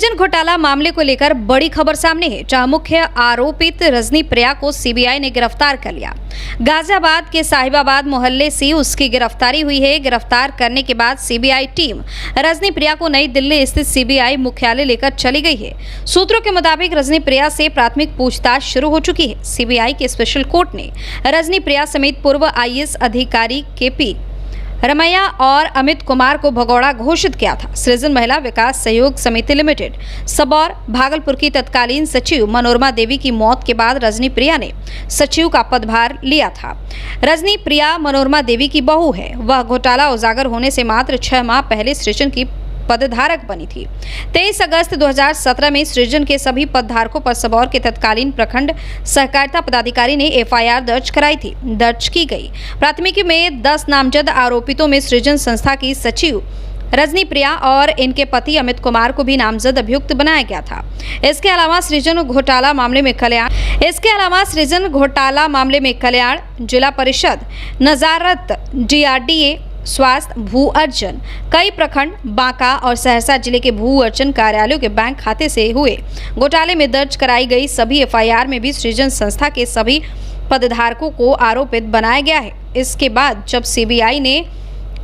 सृजन घोटाला मामले को लेकर बड़ी खबर सामने है, जहां मुख्य आरोपित रजनी प्रिया को सीबीआई ने गिरफ्तार कर लिया। गाजियाबाद के साहिबाबाद मोहल्ले से उसकी गिरफ्तारी हुई है। गिरफ्तार करने के बाद सीबीआई टीम रजनी प्रिया को नई दिल्ली स्थित सीबीआई मुख्यालय लेकर चली गई है। सूत्रों के मुताबिक रजनी प्रिया से प्राथमिक पूछताछ शुरू हो चुकी है। सीबीआई के स्पेशल कोर्ट ने रजनी प्रिया समेत पूर्व आईएएस अधिकारी केपी रमैया और अमित कुमार को भगोड़ा घोषित किया था। सृजन महिला विकास सहयोग समिति लिमिटेड सबौर भागलपुर की तत्कालीन सचिव मनोरमा देवी की मौत के बाद रजनी प्रिया ने सचिव का पदभार लिया था। रजनी प्रिया मनोरमा देवी की बहू है। वह घोटाला उजागर होने से मात्र 6 माह पहले सृजन की पदधारक बनी थी। 23 अगस्त 2017 में सृजन के सभी पदधारकों पर सबौर के तत्कालीन प्रखंड सहकारिता पदाधिकारी ने एफआईआर दर्ज की गई। प्राथमिकी में 10 नामजद आरोपितों में सृजन संस्था की सचिव रजनी प्रिया और इनके पति अमित कुमार को भी नामजद अभियुक्त बनाया गया था। इसके अलावा सृजन घोटाला मामले में कल्याण जिला परिषद, नजारत, डीआरडीए, स्वास्थ्य, भू अर्जन, कई प्रखंड, बांका और सहरसा जिले के भू अर्जन कार्यालयों के बैंक खाते से हुए घोटाले में दर्ज कराई गई सभी एफआईआर में भी सृजन संस्था के सभी पदधारकों को आरोपित बनाया गया है। इसके बाद जब सीबीआई ने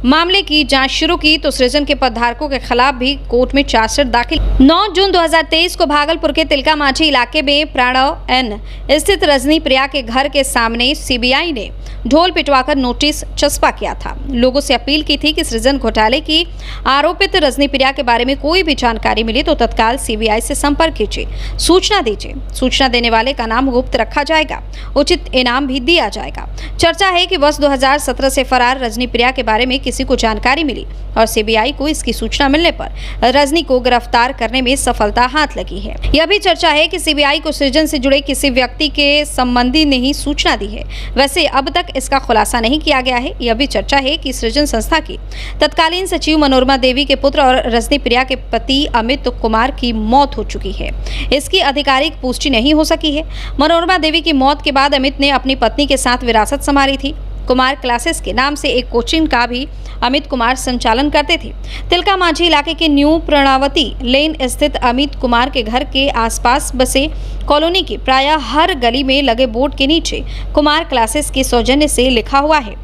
मामले की जांच शुरू की तो सृजन के पदधारकों के खिलाफ भी कोर्ट में चार्जशीट दाखिल। 9 जून 2023 को भागलपुर के तिलका मांझी इलाके में प्रणव एन स्थित रजनी प्रिया के घर के सामने सीबीआई ने ढोल पिटवाकर नोटिस चस्पा किया था। लोगों से अपील की थी कि सृजन घोटाले की आरोपित रजनी प्रिया के बारे में कोई भी जानकारी मिले तो तत्काल सीबीआई से संपर्क कीजिए, सूचना दीजिए। सूचना देने वाले का नाम गुप्त रखा जाएगा, उचित इनाम भी दिया जाएगा। चर्चा है कि वर्ष 2017 से फरार रजनी प्रिया के बारे में किसी को जानकारी मिली और सीबीआई को इसकी सूचना मिलने पर रजनी को गिरफ्तार करने में सफलता हाथ लगी है। यह भी चर्चा है कि सीबीआई को सृजन से जुड़े किसी व्यक्ति के संबंधी ने ही सूचना दी है। वैसे अब तक इसका खुलासा नहीं किया गया है। यह भी चर्चा है कि सृजन संस्था की तत्कालीन सचिव मनोरमा देवी के पुत्र और रजनी प्रिया के पति अमित कुमार की मौत हो चुकी है। इसकी आधिकारिक पुष्टि नहीं हो सकी है। मनोरमा देवी की मौत के बाद अमित ने अपनी पत्नी के साथ विरासत संभाली थी। कुमार क्लासेस के नाम से एक कोचिंग का भी अमित कुमार संचालन करते थे। तिलका मांझी इलाके के न्यू प्रणवती लेन स्थित अमित कुमार के घर के आसपास बसे कॉलोनी की प्रायः हर गली में लगे बोर्ड के नीचे कुमार क्लासेस के सौजन्य से लिखा हुआ है।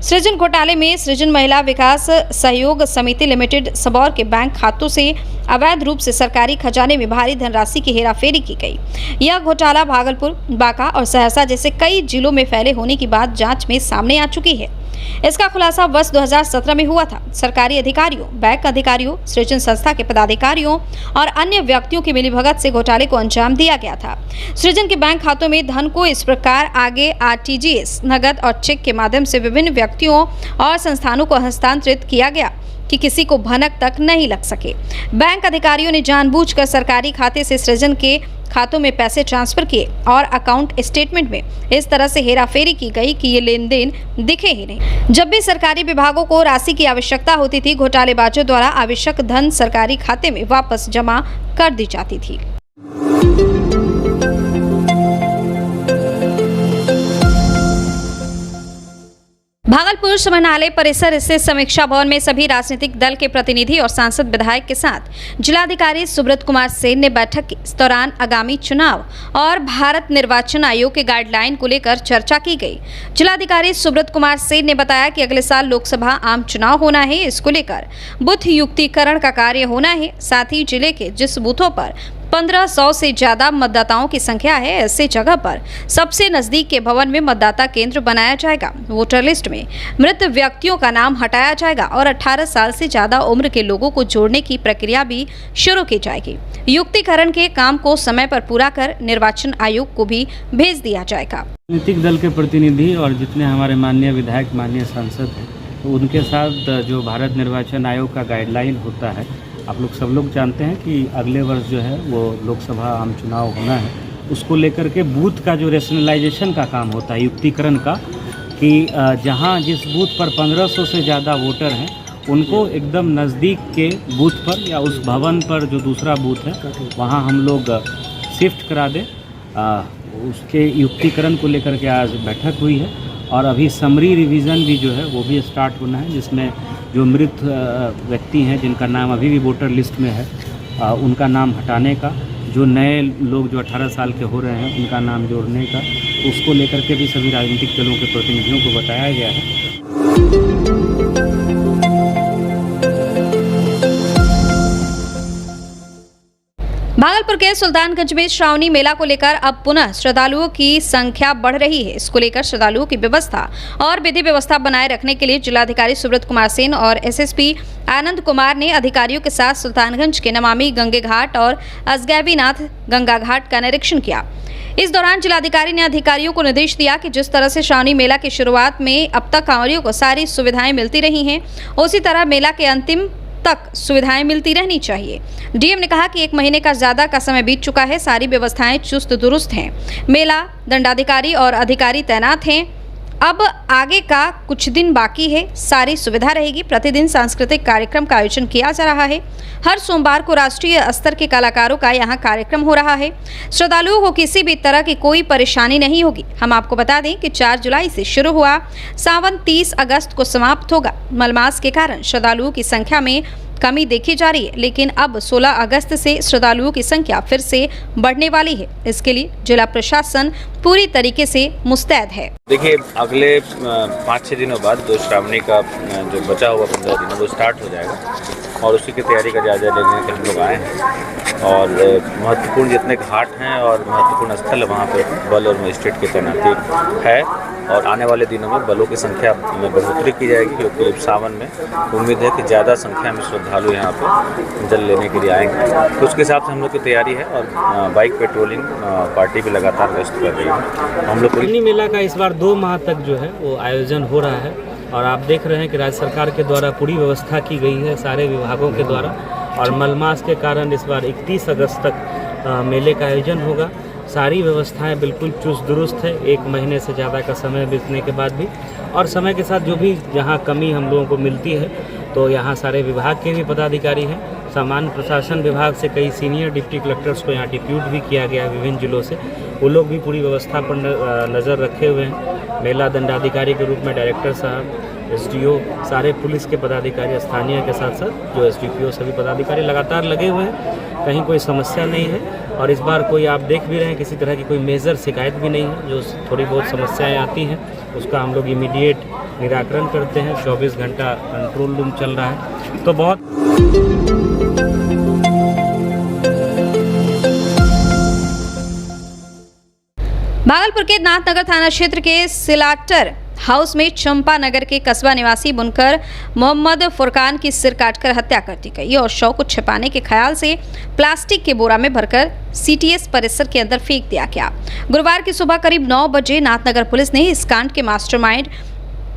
सृजन घोटाले में सृजन महिला विकास सहयोग समिति लिमिटेड सबौर के बैंक खातों से अवैध रूप से सरकारी खजाने में भारी धनराशि की हेराफेरी की गई। यह घोटाला भागलपुर, बांका और सहरसा जैसे कई जिलों में फैले होने की बात जांच में सामने आ चुकी है। इसका खुलासा वर्ष 2017 में हुआ था। सरकारी अधिकारियों, बैंक अधिकारियों, सृजन संस्था के पदाधिकारियों और अन्य व्यक्तियों की मिलीभगत से घोटाले को अंजाम दिया गया था। सृजन के बैंक खातों में धन को इस प्रकार आगे आरटीजीएस, नगद और चेक के माध्यम से विभिन्न व्यक्तियों और संस्थानों को हस्तांतरित किया गया कि किसी को भनक तक नहीं लग सके। बैंक अधिकारियों ने जानबूझकर सरकारी खाते से सृजन के खातों में पैसे ट्रांसफर किए और अकाउंट स्टेटमेंट में इस तरह से हेराफेरी की गई कि ये लेन देन दिखे ही नहीं। जब भी सरकारी विभागों को राशि की आवश्यकता होती थी, घोटालेबाजों द्वारा आवश्यक धन सरकारी खाते में वापस जमा कर दी जाती थी। भागलपुर समाहरणालय परिसर स्थित समीक्षा भवन में सभी राजनीतिक दल के प्रतिनिधि और सांसद विधायक के साथ जिलाधिकारी सुब्रत कुमार सेन ने बैठक की। इस दौरान आगामी चुनाव और भारत निर्वाचन आयोग के गाइडलाइन को लेकर चर्चा की गई। जिलाधिकारी सुब्रत कुमार सेन ने बताया कि अगले साल लोकसभा आम चुनाव होना है। इसको लेकर बूथ युक्तिकरण का कार्य होना है। साथ ही जिले के जिस बूथों पर 1500 से ज्यादा मतदाताओं की संख्या है, ऐसे जगह पर सबसे नजदीक के भवन में मतदाता केंद्र बनाया जाएगा। वोटर लिस्ट में मृत व्यक्तियों का नाम हटाया जाएगा और 18 साल से ज्यादा उम्र के लोगों को जोड़ने की प्रक्रिया भी शुरू की जाएगी। युक्तिकरण के काम को समय पर पूरा कर निर्वाचन आयोग को भी भेज दिया जाएगा। राजनीतिक दल के प्रतिनिधि और जितने हमारे माननीय विधायक, माननीय सांसद हैं, तो उनके साथ जो भारत निर्वाचन आयोग का गाइडलाइन होता है, आप लोग सब लोग जानते हैं कि अगले वर्ष जो है वो लोकसभा आम चुनाव होना है। उसको लेकर के बूथ का जो रेशनलाइजेशन का काम होता है, युक्तिकरण का, कि जहां जिस बूथ पर 1500 से ज़्यादा वोटर हैं उनको एकदम नज़दीक के बूथ पर या उस भवन पर जो दूसरा बूथ है वहां हम लोग शिफ्ट करा दें। उसके युक्तिकरण को लेकर के आज बैठक हुई है और अभी समरी रिवीजन भी जो है वो भी स्टार्ट होना है, जिसमें जो मृत व्यक्ति हैं जिनका नाम अभी भी वोटर लिस्ट में है उनका नाम हटाने का, जो नए लोग जो 18 साल के हो रहे हैं उनका नाम जोड़ने का, उसको लेकर के भी सभी राजनीतिक दलों के प्रतिनिधियों को बताया गया है। भागलपुर के सुल्तानगंज में श्रावणी मेला को लेकर अब पुनः श्रद्धालुओं की संख्या बढ़ रही है। इसको लेकर श्रद्धालुओं की व्यवस्था और विधि व्यवस्था बनाए रखने के लिए जिलाधिकारी सुब्रत कुमार सेन और एसएसपी आनंद कुमार ने अधिकारियों के साथ सुल्तानगंज के नमामि गंगे घाट और अजगैबीनाथ गंगा घाट का निरीक्षण किया। इस दौरान जिलाधिकारी ने अधिकारियों को निर्देश दिया कि जिस तरह से श्रावणी मेला की शुरुआत में अब तक कांवरियों को सारी सुविधाएं मिलती रही हैं, उसी तरह मेला के अंतिम तक सुविधाएं मिलती रहनी चाहिए। डीएम ने कहा कि 1 महीने का ज्यादा का समय बीत चुका है, सारी व्यवस्थाएं चुस्त दुरुस्त हैं, मेला दंडाधिकारी और अधिकारी तैनात हैं, अब आगे का कुछ दिन बाकी है, सारी सुविधा रहेगी। प्रतिदिन सांस्कृतिक कार्यक्रम का आयोजन किया जा रहा है। हर सोमवार को राष्ट्रीय स्तर के कलाकारों का यहाँ कार्यक्रम हो रहा है। श्रद्धालुओं को किसी भी तरह की कोई परेशानी नहीं होगी। हम आपको बता दें कि 4 जुलाई से शुरू हुआ सावन 30 अगस्त को समाप्त होगा। मलमास के कारण श्रद्धालुओं की संख्या में कमी देखी जा रही है, लेकिन अब 16 अगस्त से श्रद्धालुओं की संख्या फिर से बढ़ने वाली है। इसके लिए जिला प्रशासन पूरी तरीके से मुस्तैद है। देखिए, अगले 5-6 दिनों बाद 2 श्रावणी का जो बचा हुआ 15 दिन वो स्टार्ट हो जाएगा और उसी की तैयारी का जायजा लेने के हम लोग आए हैं। और महत्वपूर्ण जितने घाट हैं और महत्वपूर्ण स्थल है वहाँ पे बल और मजिस्ट्रेट की तैनाती है और आने वाले दिनों में बलों की संख्या में बढ़ोतरी की जाएगी, क्योंकि सावन में उम्मीद है कि ज़्यादा संख्या में श्रद्धालु यहाँ पे जल लेने के लिए आएंगे। तो उसके हिसाब से हम लोग की तैयारी है और बाइक पेट्रोलिंग पार्टी भी लगातार व्यस्त कर रही है। हम लोग श्रावणी मेला का इस बार 2 माह तक जो है वो आयोजन हो रहा है और आप देख रहे हैं कि राज्य सरकार के द्वारा पूरी व्यवस्था की गई है सारे विभागों के द्वारा। और मलमास के कारण इस बार 31 अगस्त तक मेले का आयोजन होगा। सारी व्यवस्थाएं बिल्कुल चुस्त दुरुस्त है, 1 महीने से ज़्यादा का समय बीतने के बाद भी। और समय के साथ जो भी जहां कमी हम लोगों को मिलती है तो यहाँ सारे विभाग के भी पदाधिकारी हैं। सामान्य प्रशासन विभाग से कई सीनियर डिप्टी कलेक्टर्स को यहाँ डिप्यूट भी किया गया है विभिन्न जिलों से। वो लोग भी पूरी व्यवस्था पर नज़र रखे हुए हैं। मेला दंडाधिकारी के रूप में डायरेक्टर साहब, एसडीओ, सारे पुलिस के पदाधिकारी, स्थानीय के साथ साथ जो एसडीपीओ सभी पदाधिकारी लगातार लगे हुए हैं। कहीं कोई समस्या नहीं है और इस बार कोई आप देख भी रहे हैं किसी तरह की कोई मेजर शिकायत भी नहीं है। जो थोड़ी बहुत समस्याएं आती हैं उसका हम लोग इमीडिएट निराकरण करते हैं। 24 घंटा कंट्रोल रूम चल रहा है। तो बहुत भागलपुर के नाथनगर थाना क्षेत्र के सिलाटर हाउस में चंपा नगर के कस्बा निवासी बुनकर मोहम्मद फुरकान की सिर काटकर हत्या कर दी गई और शव को छिपाने के ख्याल से प्लास्टिक के बोरा में भरकर सीटीएस परिसर के अंदर फेंक दिया गया। गुरुवार की सुबह करीब 9 बजे नाथनगर पुलिस ने इस कांड के मास्टरमाइंड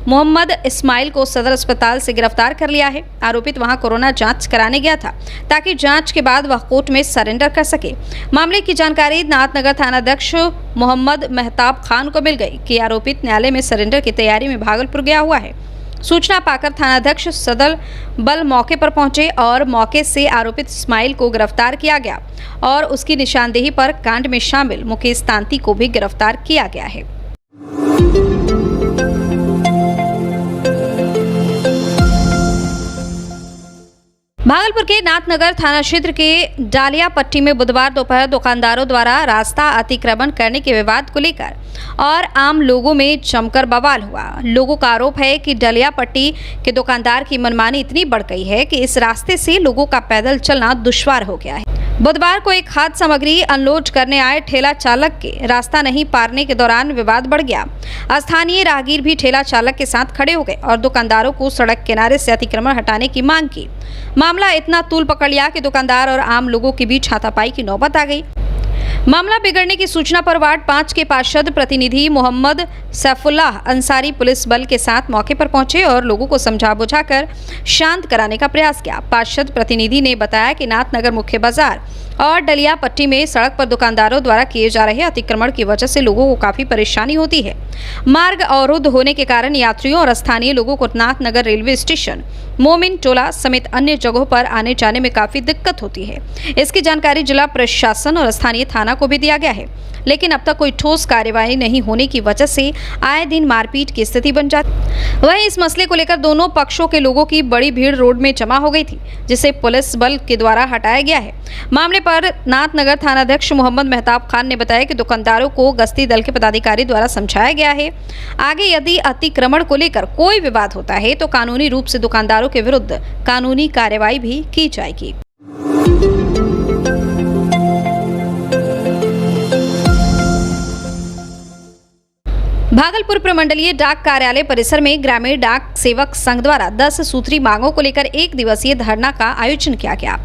मोहम्मद इस्माइल को सदर अस्पताल से गिरफ्तार कर लिया है। आरोपित वहां कोरोना जांच कराने गया था ताकि जांच के बाद वह कोर्ट में सरेंडर कर सके। मामले की जानकारी नाथनगर थानाध्यक्ष मोहम्मद मेहताब खान को मिल गई कि आरोपित न्यायालय में सरेंडर की तैयारी में भागलपुर गया हुआ है। सूचना पाकर थानाध्यक्ष सदर बल मौके पर पहुंचे और मौके से आरोपित इस्माइल को गिरफ्तार किया गया और उसकी निशानदेही पर कांड में शामिल मुकेश तांती को भी गिरफ्तार किया गया है। भागलपुर के नाथनगर थाना क्षेत्र के डालिया पट्टी में बुधवार दोपहर दुकानदारों द्वारा रास्ता अतिक्रमण करने के विवाद को लेकर और आम लोगों में जमकर बवाल हुआ। लोगों का आरोप है कि डालिया पट्टी के दुकानदार की मनमानी इतनी बढ़ गई है कि इस रास्ते से लोगों का पैदल चलना दुश्वार हो गया है। बुधवार को एक खाद्य सामग्री अनलोड करने आए ठेला चालक के रास्ता नहीं पारने के दौरान विवाद बढ़ गया। स्थानीय राहगीर भी ठेला चालक के साथ खड़े हो गए और दुकानदारों को सड़क किनारे से अतिक्रमण हटाने की मांग की। मामला इतना तूल पकड़ लिया कि दुकानदार और आम लोगों के बीच हाथापाई की नौबत आ गई। मामला बिगड़ने की सूचना पर वार्ड 5 के पार्षद प्रतिनिधि मोहम्मद सैफुल्लाह अंसारी पुलिस बल के साथ मौके पर पहुंचे और लोगों को समझा बुझाकर शांत कराने का प्रयास किया। पार्षद प्रतिनिधि ने बताया कि नाथनगर मुख्य बाजार और डलिया पट्टी में सड़क पर दुकानदारों द्वारा किए जा रहे अतिक्रमण की वजह से लोगों को काफी परेशानी होती है। मार्ग अवरुद्ध होने के कारण यात्रियों और स्थानीय लोगों को नाथनगर रेलवे स्टेशन, मोमिन टोला समेत अन्य जगहों पर आने जाने में काफी दिक्कत होती है। इसकी जानकारी जिला प्रशासन और स्थानीय थाना को भी दिया गया है, लेकिन अब तक कोई ठोस कार्रवाई नहीं होने की वजह से आए दिन मारपीट की स्थिति बन जाती। वहीं इस मसले को लेकर दोनों पक्षों के लोगों की बड़ी भीड़ रोड में जमा हो गई थी, जिसे पुलिस बल के द्वारा हटाया गया है। मामले पर नाथनगर थानाध्यक्ष मोहम्मद मेहताब खान ने बताया कि दुकानदारों को गश्ती दल के पदाधिकारी द्वारा समझाया गया है, आगे यदि अतिक्रमण को लेकर कोई विवाद होता है तो कानूनी रूप से दुकानदारों के विरुद्ध कानूनी कार्रवाई भी की जाएगी। भागलपुर प्रमंडलीय डाक कार्यालय परिसर में ग्रामीण डाक सेवक संघ द्वारा 10 सूत्री मांगों को लेकर 1 दिवसीय धरना का आयोजन किया गया,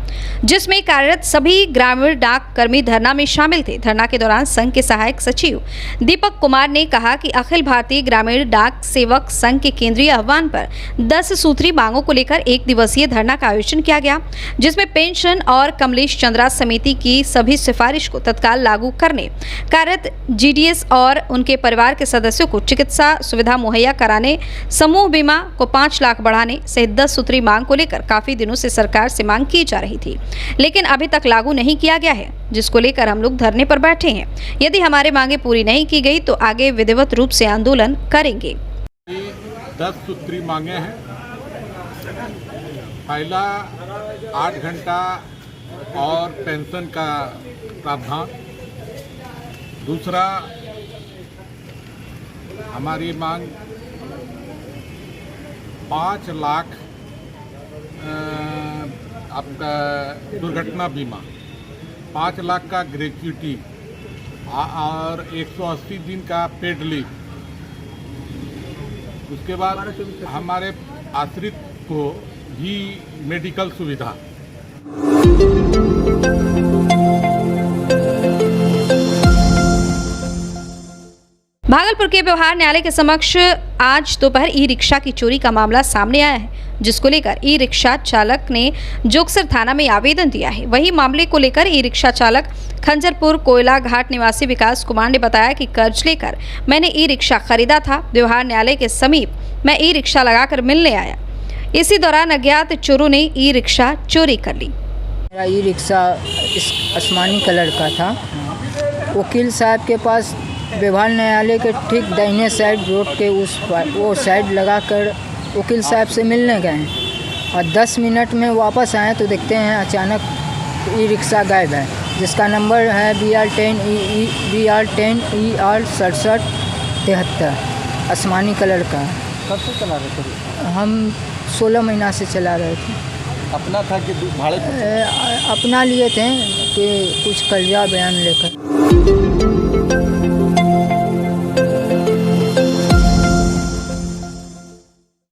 जिसमें कार्यरत सभी ग्रामीण डाक कर्मी धरना में शामिल थे। धरना के दौरान संघ के सहायक सचिव दीपक कुमार ने कहा कि अखिल भारतीय ग्रामीण डाक सेवक संघ के केंद्रीय आह्वान पर 10 सूत्री मांगों को लेकर 1 दिवसीय धरना का आयोजन किया गया, जिसमें पेंशन और कमलेश चंद्रा समिति की सभी सिफारिश को तत्काल लागू करने, कार्यरत जीडीएस और उनके परिवार के सदस्यों को चिकित्सा सुविधा मुहैया कराने, समूह बीमा को 5 लाख बढ़ाने सहित 10 सूत्री मांग को लेकर काफी दिनों से सरकार से मांग की जा रही थी, लेकिन अभी तक लागू नहीं किया गया है, जिसको लेकर हम लोग धरने पर बैठे हैं। यदि हमारी मांगे पूरी नहीं की गई तो आगे विधिवत रूप से आंदोलन करेंगे। 10 सूत्री मांगे हैं। पहला 8 घंटा और पेंशन का प्रावधान, दूसरा हमारी मांग 5 लाख आपका दुर्घटना बीमा, 5 लाख का ग्रेच्युटी और 180 दिन का पेड लीव। उसके बाद हमारे आश्रित को भी मेडिकल सुविधा। भागलपुर के व्यवहार न्यायालय के समक्ष आज दोपहर ई रिक्शा की चोरी का मामला सामने आया है, जिसको लेकर ई रिक्शा चालक ने जोगसर थाना में आवेदन दिया है। वही मामले को लेकर ई रिक्शा चालक खंजरपुर कोयला घाट निवासी विकास कुमार ने बताया कि कर्ज लेकर मैंने ई रिक्शा खरीदा था। व्यवहार न्यायालय के समीप मैं ई रिक्शा लगाकर मिलने आया, इसी दौरान अज्ञात चोरों ने ई रिक्शा चोरी कर ली। मेरा ई रिक्शा आसमानी कलर का था। वकील साहब के पास व्यवहार न्यायालय के ठीक दाहिने साइड रोड के वो साइड लगाकर वकील साहब से मिलने गए और 10 मिनट में वापस आए तो देखते हैं अचानक ई रिक्शा गायब है, जिसका नंबर है BR10 ER 6773, आसमानी कलर का। कब से चला रहे थे? हम 16 महीना से चला रहे थे। अपना था कि भाड़े पे? अपना लिए थे कि कुछ कर्जा बयान लेकर।